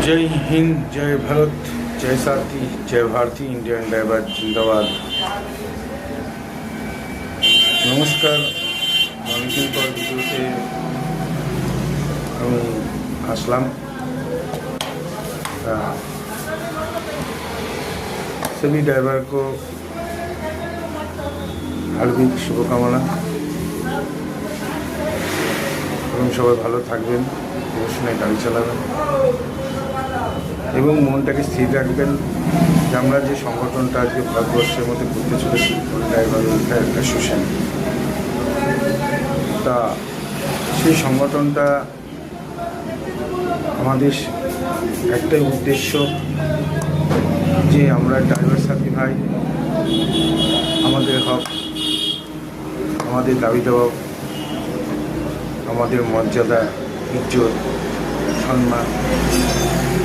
जय हिंद, जय भारत, जय साथी, जय भारती, इंडियन ड्राइवर जिंदाबाद। नमस्कार, অনেকদিন পর ভিডিওতে আমি আসলাম। सभी ड्राइवर को हार्दिक शुभकामना এবং সবাই ভালো থাকবেন, অবশ্যই গাড়ি চালাবেন এবং মনটাকে স্থির রাখবেন যে আমরা যে সংগঠনটা আজকে ভারতবর্ষের মধ্যে করতে চলেছি ড্রাইভার ওয়েলফেয়ার অ্যাসোসিয়েশন, তা সেই সংগঠনটা আমাদের একটাই উদ্দেশ্য যে আমরা ড্রাইভার সাথী ভাই আমাদের হক, আমাদের দাবি দেওয়া, আমাদের মর্যাদা, ইজ্জত, সম্মান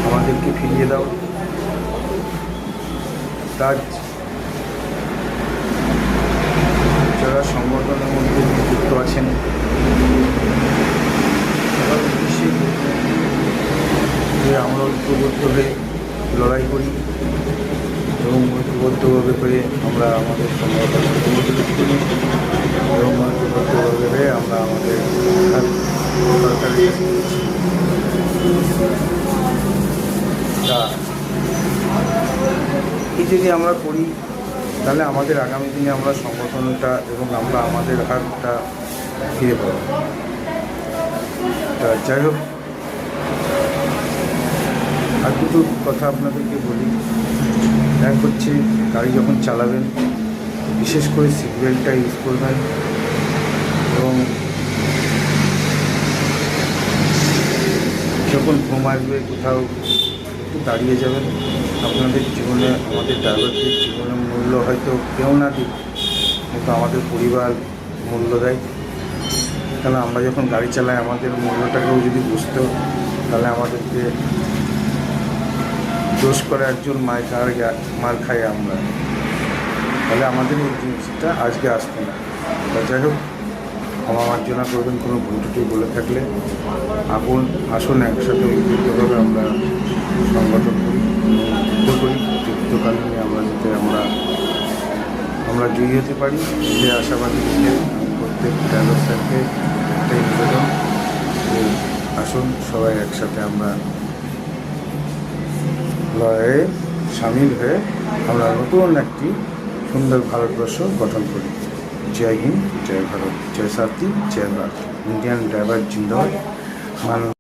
আমাদেরকে ফিরিয়ে দাও। তার যারা সংগঠনের মধ্যে যুক্ত আছেন তার উদ্দেশ্যে যে আমরা ঐক্যবদ্ধ হয়ে লড়াই করি এবং ঐক্যবদ্ধভাবে হয়ে আমরা আমাদের সংগঠন করি এবং ঐক্যবদ্ধভাবে হয়ে আমরা আমাদের সরকারের এই যদি আমরা করি তাহলে আমাদের আগামী দিনে আমরা সংগঠনটা এবং আমরা আমাদের হাতটা ফিরে পাবো। তা যাই হোক, আর দুটো কথা আপনাদেরকে বলি। এক হচ্ছে, গাড়ি যখন চালাবেন বিশেষ করে সিট বেল্টটা ইউজ করবেন এবং যখন ঘুম আসবে কোথাও একটু দাঁড়িয়ে যাবেন। আপনাদের জীবনে, আমাদের ড্রাইভারদের জীবনে মূল্য হয়তো কেউ না দিক, কিন্তু আমাদের পরিবার মূল্য দেয়। কারণ আমরা যখন গাড়ি চালাই আমাদের মূল্যটাকেও যদি বুঝতো তাহলে আমাদেরকে দোষ করে একজন মার খাই আমরা, তাহলে আমাদের এই জিনিসটা আজকে আসতো না। যাই হোক, ক্ষমা মার্জনা করবেন কোনো ভুল টুটি বলে থাকলে। আসুন একসাথে ঐক্যবদ্ধভাবে আমরা সংগঠন করি, যুদ্ধ করি, যুদ্ধকালীনে আমরা যাতে আমরা জয়ী হতে পারি যে আশাবাদী দিলে প্রত্যেক ড্রাইভার স্যারকে একটাই নিবেদন যে আসুন সবাই একসাথে আমরা লড়াইয়ে সামিল হয়ে আমরা নতুন একটি সুন্দর ভারতবর্ষ গঠন করি। जय हिंद, जय भारत, जय साथी, जय भारत, इंडियन ड्राइवर जिंदाबाद।